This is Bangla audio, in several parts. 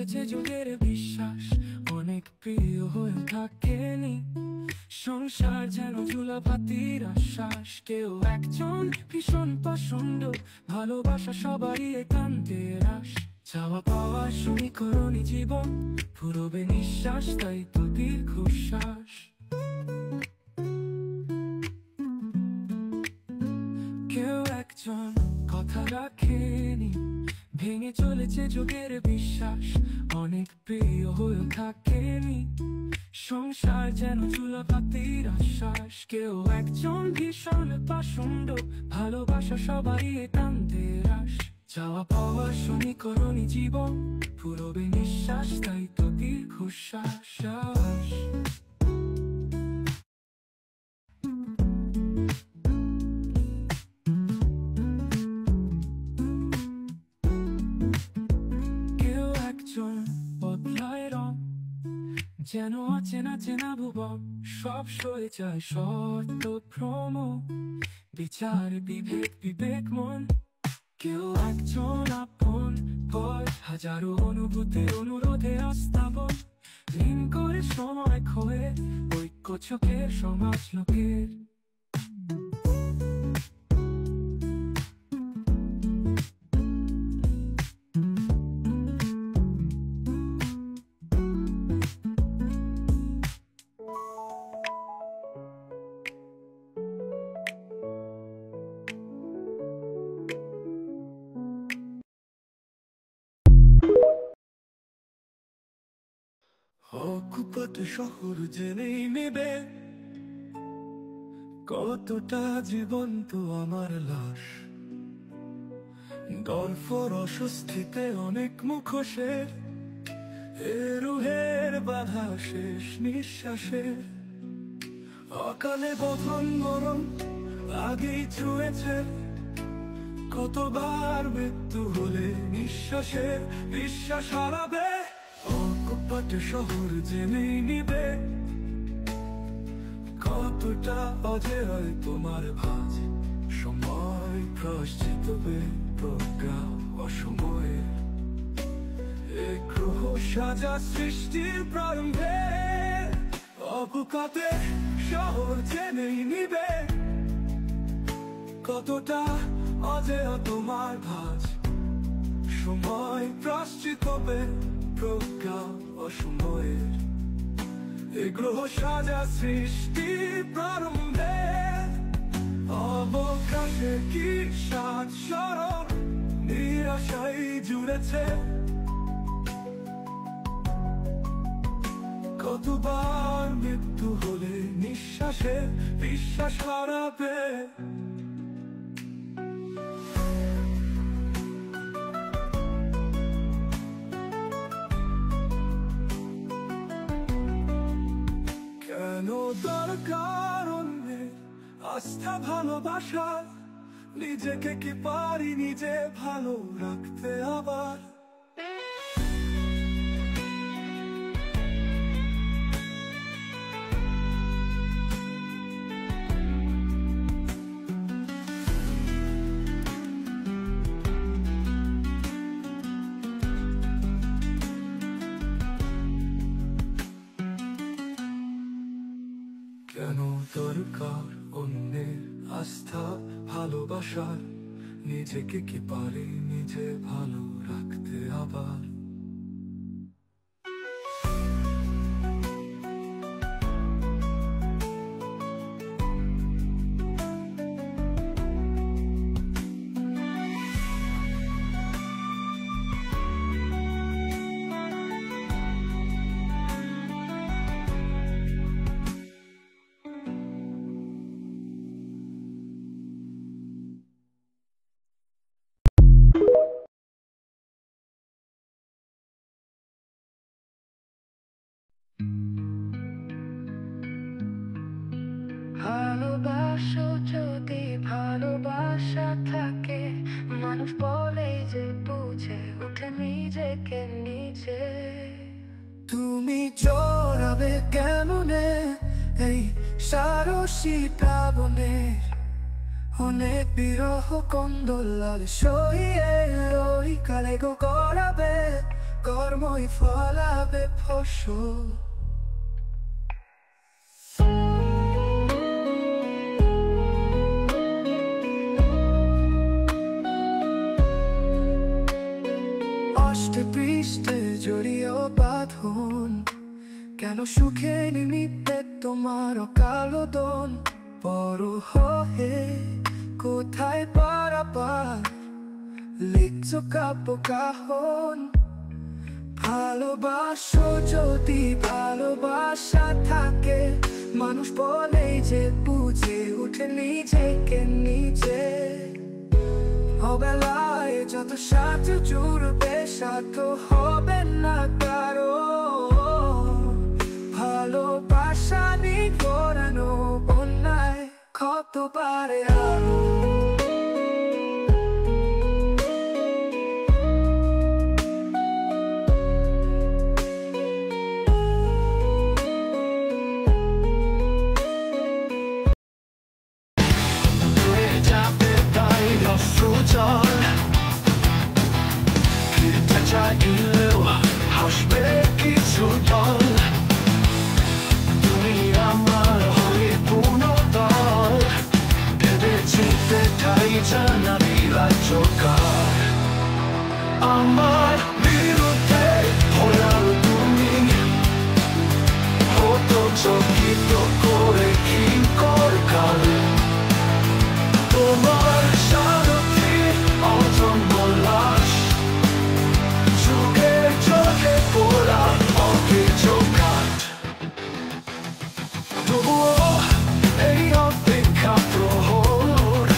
চলেছে যুগের বিশ্বাস, অনেক প্রিয় হয়ে থাকেনি। সংসার যেন চুলাভাতির আশ্বাস, কেউ একজন ভীষণ পছন্দ, ভালোবাসা সবারই একান্তে রাস। চাওয়া পাওয়া সমীকরণই জীবন, ফুরবে নিঃশ্বাস তাই তো দীর্ঘশ্বাস। কেউ একজন কথা রাখেনি, ভেঙে চলেছে যুগের বিশ্বাস, অনেক প্রিয় হয়ে থাকেনি। সংসার যেন চুলাভাতির আশ্বাস, কেউ একজন ভীষণ পছন্দ, ভালোবাসা সবাই একান্তে রাস। চাওয়া পাওয়া সমীকরণই জীবন, ফুরবে নিঃশ্বাস তাই তো দীর্ঘশ্বাস। কেউ একজন বদলায় রং, যেন অচেনা চেনা ভুবন, সব সয়ে যায় শর্ত ভ্রম, বিচার বিভেদ বিবেক মন। কেউ একজন আপন ভয়, হাজারো অনুভূতির অনুরোধে আস্থাবন, ঋণ করে সময় খোয়ে ঐক্য চোখের সমাজ লোকের। অকুপত শহর জেনেই নেবে কতটা জীবন্ত আমার লাশ। গল্প অস্বস্তিতে অনেক মুখোশের, রুহের বাধা শেষ নিঃশ্বাসের। অকালে বধন মরণ আগেই ছুঁয়েছে, কতবার মৃত্যু হলে নিঃশ্বাসের বিশ্বাস হারাবে। অকুপত শহর জেনেই নিবে কতটা অজেয় তোমার ভাজ। সময় প্রশ্চিত প্রজ্ঞা অসময়ে, গ্রহ সাজা সৃষ্টির প্রারম্ভে। অবকাতে শহর জেনেই নিবে কতটা অজেয় তোমার ভাজ। সময় প্রশ্চিত প্রজ্ঞা অসময়ের, গ্রহ সাজা সৃষ্টি প্রারম্ভে। অবকাশে কি সাত সরল নিরাশাই জুড়েছে, কতবার মৃত্যু হলে নিঃশ্বাসে বিশ্বাস হারাবে। কেন দরকার অন্যের আস্থা ভালোবাসা, নিজেকে কি পারি নিজে ভালো রাখতে আবার। কেন দরকার অন্যের আস্থা ভালোবাসার, নিজেকে কি পারি নিজে ভালো রাখতে আবার। ভালোবাসো যদি ভালোবাসা থাকে, মানুষ বলে যে বুঝে ওঠে নিজেকে নিজে। তুমি জড়াবে কেমনে এই সারসী প্লাবনে, অনেক বিরহ কন্দল লাল সইয়ে ওই কালে গো গড়াবে কর্মই ফলাবে ফসল। অষ্টে পৃষ্ঠে জড়িয়ে বাঁধন, কেন সুখে নিমিত্তে তোমার কালোদন? বড় হয়ে কোথায় পারাপার লিখছো কাব্য কাহন? ভালোবাসো যদি ভালোবাসা থাকে, মানুষ বলেই যে বুঝে উঠে নিজেকে নিজে। অবেলায় যত স্বার্থ জুড়বে স্বার্থ হবে না কারো। ভালোবাসা নিয়ে গড়ানো বন্যায় কত পারে আরো। হাসবে কিছু দল, তুমি আমার হয়ে পূর্ণদল। ভেবেচিন্তে তাই জানাবি রাজ্যকার, আমার বিরুদ্ধে হলাম তুমি। হতো চকিত করে কিঙ্কর কাল, তোমার সারথি অজন্ম লাশ। চোখে চোখে পোড়া অকেজো কাঠ, তবুও এই অপেক্ষা প্রহর।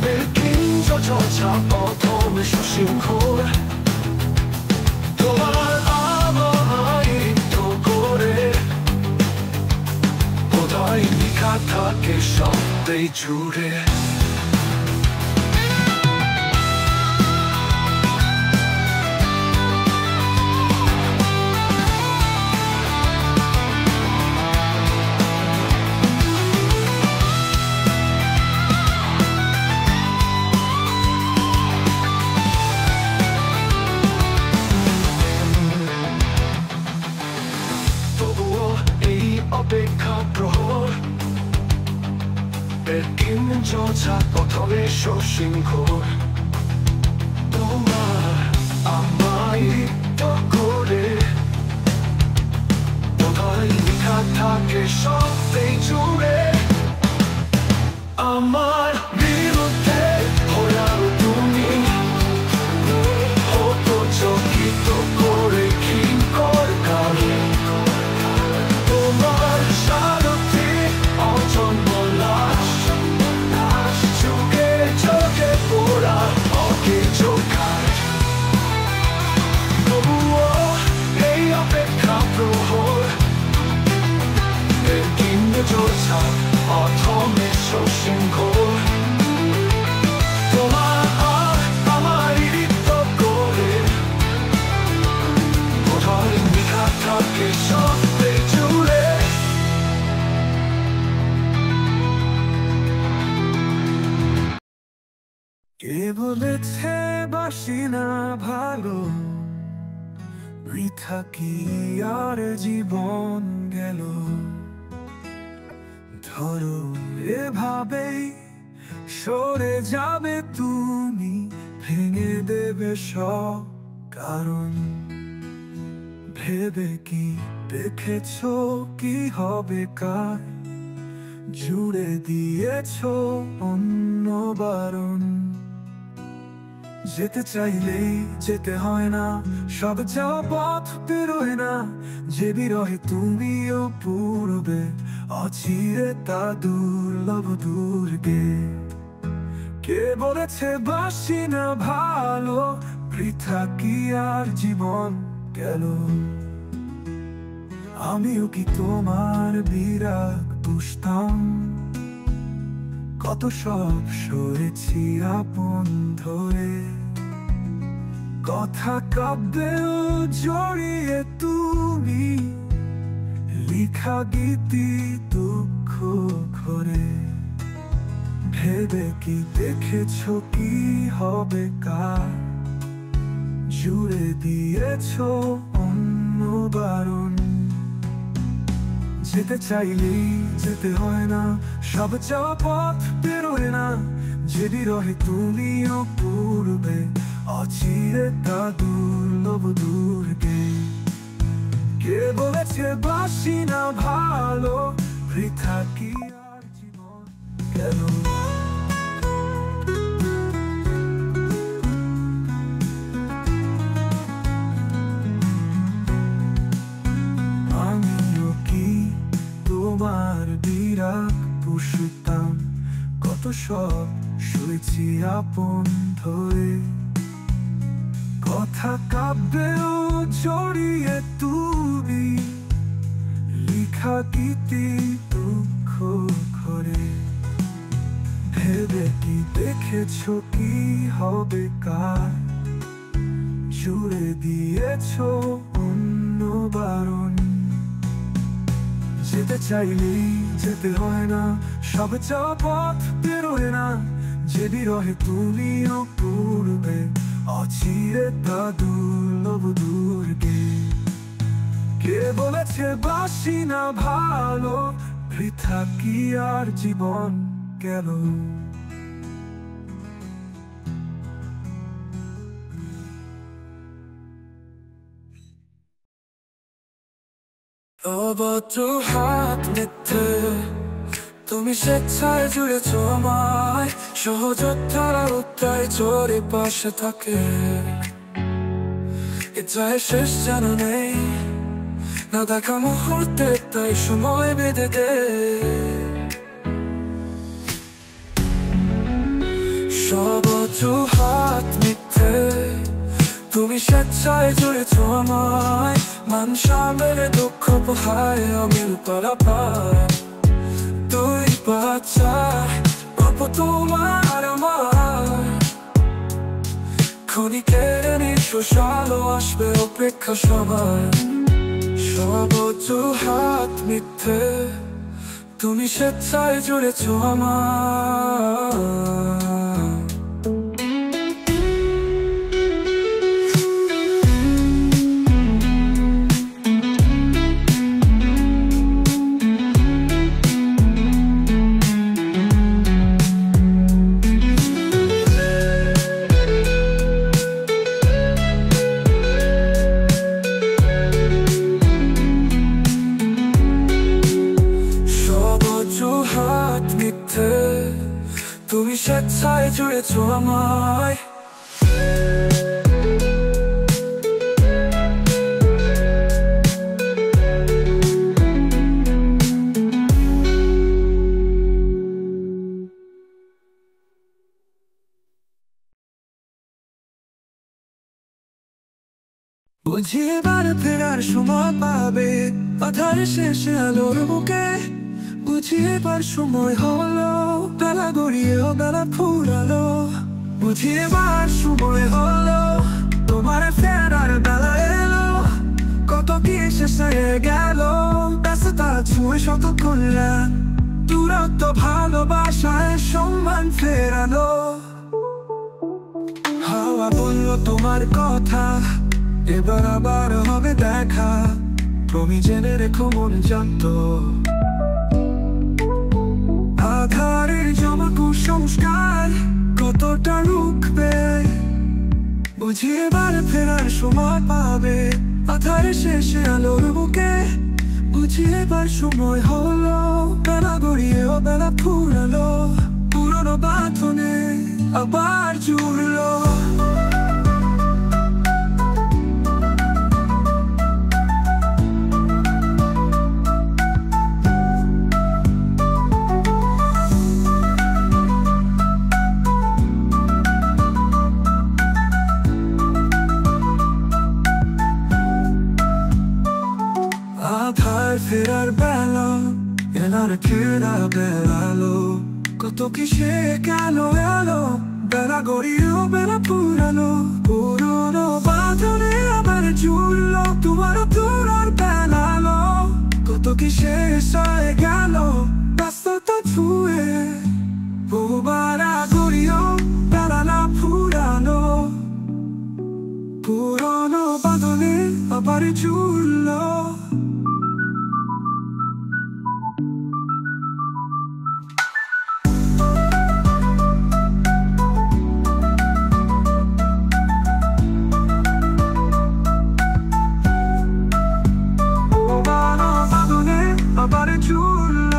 বেকিঞ্চ চর্চা প্রথমে সুশৃঙ্খল, তোমার আমায়িত করে বোধহয় লিখা থাকে শব্দে জুড়ে। অপেক্ষা প্রহর, বেকিঞ্চা প্রথমে সুশৃঙ্খল, তোমার আমায়িত করে বোধহয় লিখা থাকে শব্দে জুড়ে। আমার বিরুদ্ধে হলাম তুমি, হতো চকিত করে কিঙ্কর কাল। তোমার সারথি অজন্ম লাশ, চোখে চোখে পোড়া অকেজো কাঠ, তবুও এই অপেক্ষা প্রহর। বেকিঞ্চা প্রথমে সুশৃঙ্খল, তোমার আমায়িত করে বোধহয় লিখা থাকে শব্দে জুড়ে। কে বলেছে বাসি না ভালো, বৃথা কি আর জীবন গেল? ধরো এভাবেই সরে যাবে তুমি, ভেঙে দেবে সব কারণ। ভেবে কি দেখেছো কি হবে কার? জুড়ে দিয়েছো অন্য বারণ। যেতে চাইলেই যেতে হয় না, সব যাওয়া পথ বেরোয় না। যে বিরহে তুমিও পূর্বে, অচিরে তা দুর্লভ দুর্গে। কে বলেছে বাসি না ভালো, বৃথা কি আর জীবন গেল? আমিও কি তোমার বিরাগ বুঝতাম, কত সব সরেছি আপন ধরে। কথা কাব্যেও জড়িয়ে তুমি, লিখা গীতি দুঃখ ঘরে। ভেবে কি দেখেছো কি হবে কার? জুড়ে দিয়েছ অন্য বারণ। যেতে চাইলেই যেতে হয় না, সব যাওয়া পথ বেরোয় না, যে বিরহে তুমিও পূর্বে, অচিরে তা দুর্লভ দুর্গে। কে বলেছে বাসি না ভালো, বৃথা কি আর জীবন গেল। আমিও কি তোমার বিরাগ পুষতাম, কত সব শুয়েছি আপন ধরে। কথা কাব্যেও জড়িয়ে তুমি, লিখা গীতি দুঃখ ঘরে। ভেবে কি দেখেছ কি হবে কার, জুড়ে দিয়েছ অন্য বারণ। যেতে চাইলেই যেতে হয় না, সব যাওয়া পথ বেরোয় না, যে বিরহে তুমিও পূর্বে, অচিরে তা দুর্লভ দুর্গে। কে বলেছে বাসি না ভালো, বৃথা কি আর জীবন গেল। অভদ্র হাত মিথ্যে, তুমি স্বেচ্ছায় জুড়েছ আমায়, সহযোদ্ধারা উত্তরায় চোরে পাশে থাকে। এটাই শেষ যেন নেই, না দেখা মুহূর্তে তাই সময় বেঁধে দে। সব অজুহাত মিথ্যে, তুমি স্বেচ্ছায় জুড়েছ আমায়, মান সামলে দুঃখ পোহায় অমিল পারাপার। দুই বাচ্চা গল্প তোমার আমার, ক্ষণিকের নিঃশ্বাস আলো আসবে অপেক্ষা সবার। সব অজুহাত মিথ্যে, তুমি স্বেচ্ছায় জুড়েছ আমার। তুমি স্বেচ্ছায় জুড়েছ আমায়। বুঝি এবার ফেরার সময় পাবে, আধার শেষে আলোর বুকে। বুঝি এবার সময় হলো, বেলা গড়িয়েও বেলা ফুরালো। বুঝি এবার সময় হলো, তোমার ফেরার বেলা এলো। কত কি শেষ হয়ে গেল, ব্যস্ততা ছুঁয়ে শত করলেন। দূরত্ব ভালোবাসায় সম্মান ফেরানো। হাওয়া বলল তোমার কথা, এবার আবার হবে দেখা। তুমি জেনে রেখো মন জানতো, আধারের জমা কুসংস্কার কতটা রুখবে। বুঝি এবার ফেরার সময় পাবে, আধারের শেষে আলোর বুকে। বুঝি এবার সময় হলো, বেলা গড়িয়েও বেলা ফুরালো। পুরনো বাঁধনে আবার জুড়লো। আধার ফেরার বেলা, এনার ফেরা বেড়ালো। কত কিসে গেল এলো, বেলা গড়িয়েও বেলা পুরানো। পুরনো বাঁধনে আবার জুড়লো, তোমার তোরার বেলালো। কত কিসে সয়ে গেল, ব্যস্ততা ছুঁয়ে। বহুবার গড়িয়েও বেলা না ফুরানো। পুরনো বাঁধনে আবার জুড়ল। পুরনো বাঁধনে আবার জুড়ল।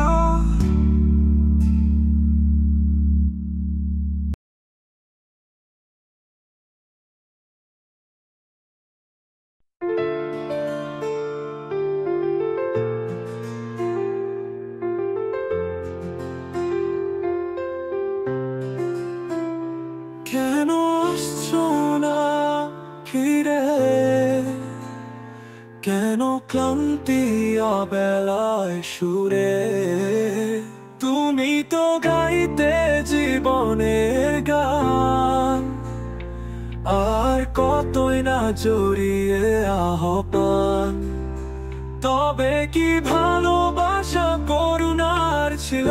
কেন আসছো না ফিরে? কেন ক্লান্তি অবেলায় সুরে? তুমি তো গাইতে জীবনের গান, আর কতই না জড়িয়ে আহ্বান। তবে কি ভালোবাসা করুণার ছিল?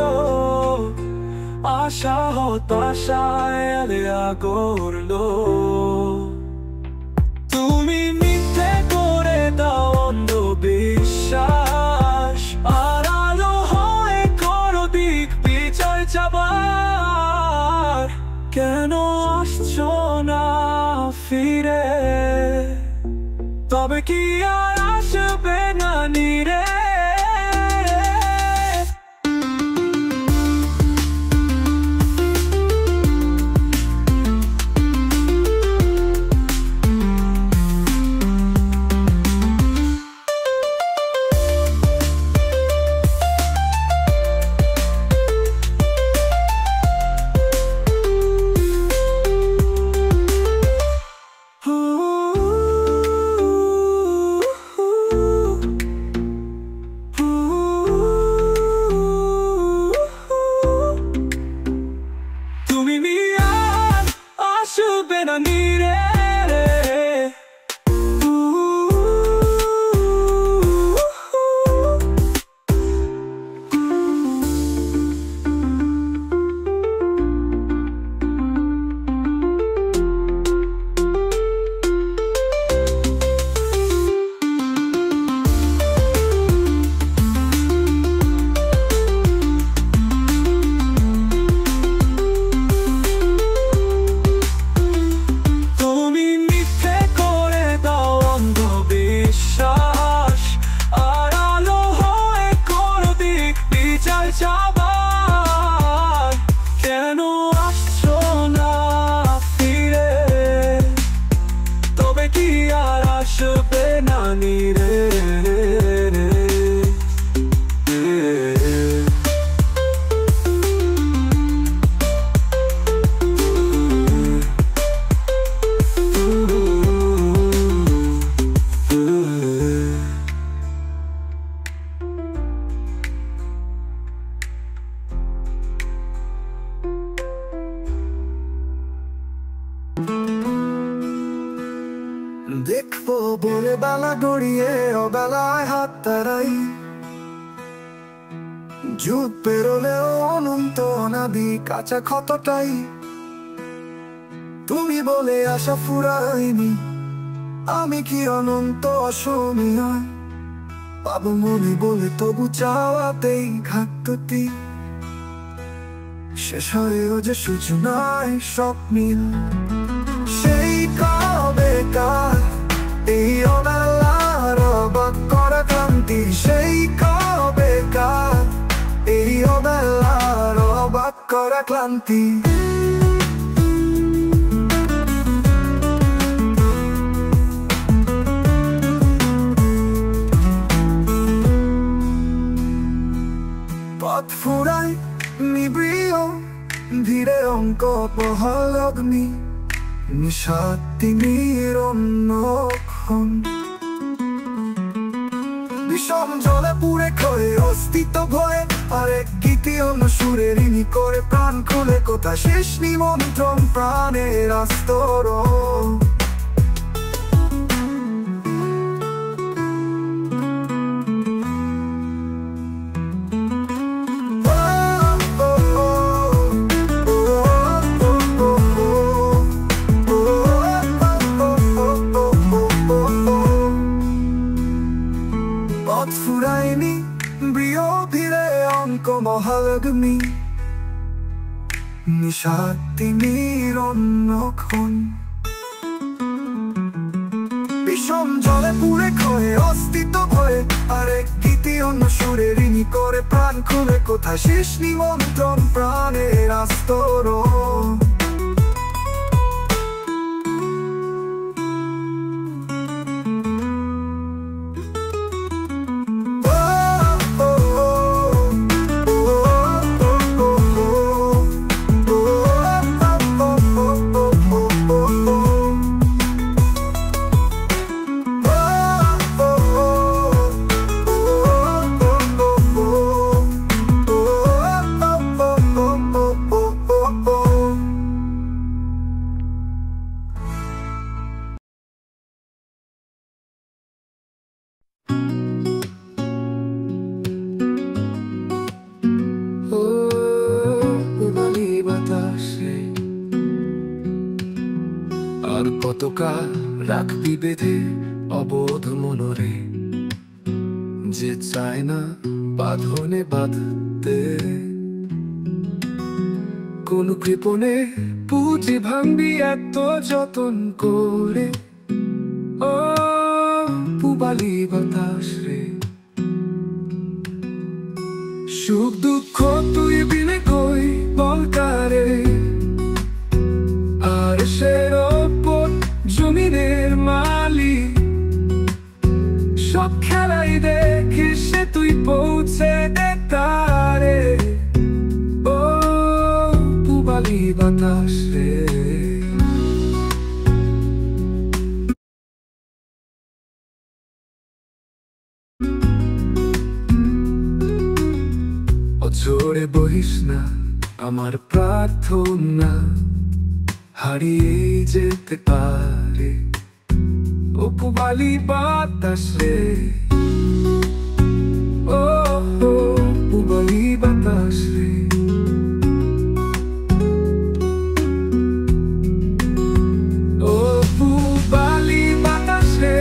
আশা হতাশায় আলেয়া করলো। তুমি মিথ্যে করে দাও অন্ধ বিশ্বাস, আর আলো হয়ে করো দিক বিচার যাবার। কেন আসছো না ফিরে? তবে কি আর আসবে না নিরে? কেন আসছো না ফিরে? তবে কি আর আসবে না নিরে? দেখবো বলে বেলা গড়িয়ে অবেলায় হাত তারাই, যুগ পেরোলেও অনন্ত অনাদি কাঁচা ক্ষতটাই। তুমি বলে আশা ফুরাইনি, আমি কি অনন্ত অসমীয়? পাবো মনে বলে তবু চাওয়াতেই ঘাটতি। শেষ হয়েও যে সূচনায় স্বপ্নিল, সেই কবেকার এই অবেলার অবাক করা ক্লান্তি। সেই কবেকার এই অবেলার অবাক করা ক্লান্তি। পথ ফুরায় নিবৃয় ধীরে অঙ্ক বহল অগ্নি, নিশাতিনির অন্যক্ষণ বিষম জলে পুড়ে ক্ষয়ে অস্তিত্ব ভয়ে। আর এক গীতি অন্য সুরে ঋণী করে প্রাণ খুলে কোথা শেষ নিমন্ত্রণ প্রাণের আস্তরণ। মহালগ্নি নিশা তিমির অন্যক্ষণ বিষম জলে পুড়ে ক্ষয়ে অস্তিত্ব ভয়ে আরেক গীতি অন্য সুরে ঋণী করে প্রাণ খুলে কোথায় শেষ নিমন্ত্রণ প্রাণের আস্তরণ আর কতকাল রাখবি বেঁধে অবোধ মনরে যে চায় না বাঁধনে বাঁধতে কোন কৃপণে পুঁজি ভাঙবি এত যতন করে ও পুবালি বাতাস রে সুখ দুঃখ তুই বিনে কই বলকারে আর সের ওপর জমিনের মালিক সব খেলাই দেখে সে তুই পৌঁছে দে তারে ও পুবালি বাতাস রে অঝরে বহিস না আমার প্রার্থনা হারিয়ে যেতে পারে ও পুবালি বাতাস রে ও পুবালি বাতাস রে ও পুবালি বাতাস রে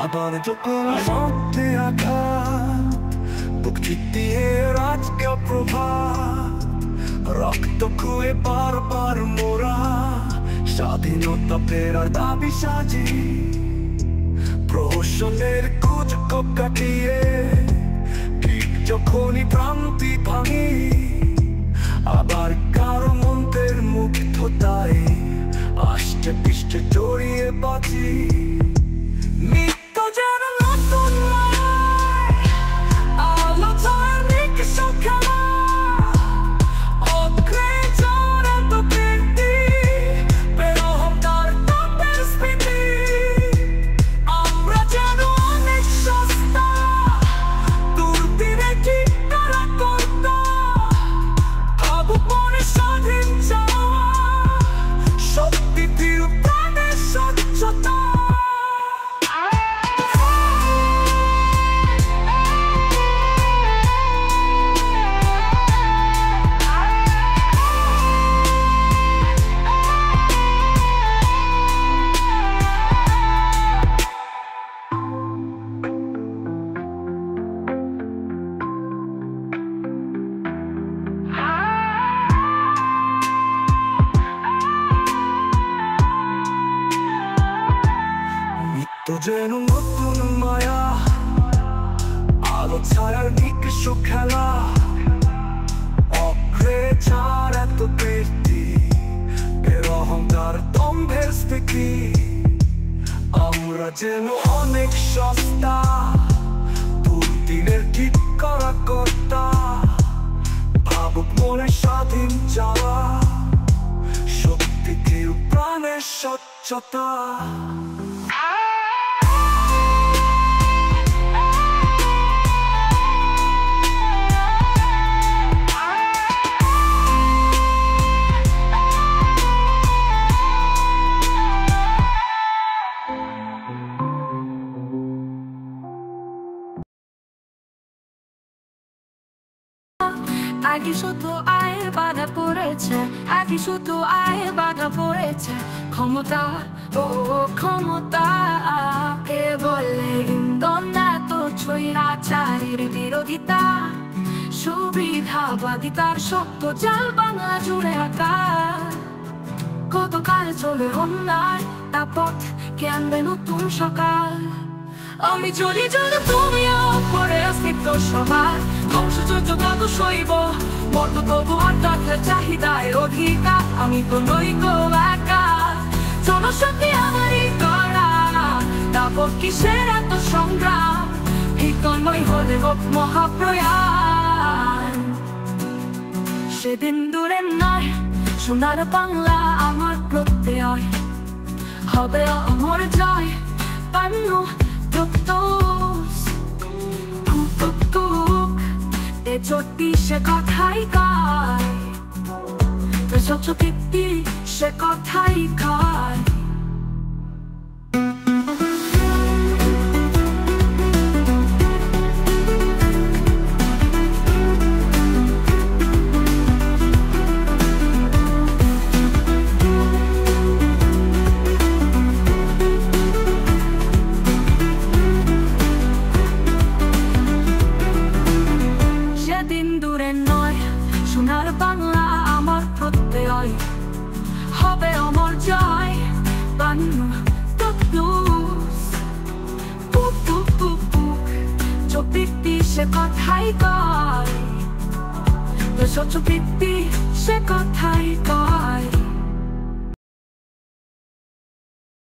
আবার যখন মধ্যে আঘাত বুক চিতিয়ে রাজকে প্রভাত রক্ত খুয়ে বারবার মোরা স্বাধীনতা ফেরার দাবি সাজি প্রহসনের কুচকপ কাটিয়ে ঠিক যখনই ভ্রান্তি ভাঙি আবার কারো মন্ত্রের মুগ্ধতায় আষ্টে পৃষ্ঠে জড়িয়ে বাঁচি নিত্য যেন নতুন আলোচনার নিকষ খেলা অগ্রেসর এত বৃদ্ধি বেরোহম তার তাপের স্মৃতি আমরা যেন অনেক সস্তা দুর্দিনে কি তারা করত ভাবুক মনে স্বাধীন চাওয়া শক্তি ফির প্রাণের স্বচ্ছতা তো যেন নতুন মায়া আলো ছায়ার নিকষ খেলা অগ্রেসর এত বৃদ্ধি বেরহমদার দম্ভের স্মৃতি আমরা যেন অনেক সস্তা দুর্দিনের ঠিক করা কর্তা ভাবুক মনে স্বাধীন যাওয়া শক্তি প্রাণের স্বচ্ছতা একই শুধু আয় বাধা পড়েছে, একই শুধু আয় বাধা পড়েছে। ক্ষমতা ও ক্ষমতা কে বলে ইন্ধন, এত স্বৈরাচারের বিরোধিতা, সুবিধাবাদিতার শক্ত জাল বাংলা জুড়ে আকার। কতকাল চলে অন্যায় তাপথ, কে আনবে নতুন সকাল? আমি চলি যদি তুমিও পরে অস্তিত্ব সবার, ধ্বংসযজ্ঞ কত সইব মর্ত তবু অর্থাৎ চাহিদায় অধিকার। আমি তো নই গো একা, জনশক্তি আমারই করা, তারপর কিসের এত সংগ্রাম? নয় হলে হোক মহাপ্রয়াণ। সেদিন দূরে নয়, সোনার বাংলা আমার প্রত্যয়, হবে অমর জয়। পান্ন এ চটি সে কথাই গায়, স্বচ্ছ কীর্তি সে কথাই খায়। সেদিন দূরে নয়, সোনার বাংলা আমার প্রত্যয়, হবে অমর জয়। বান্ন চোখটি সে কথাই কয়, স্বচ্ছ বৃত্তি সে কথাই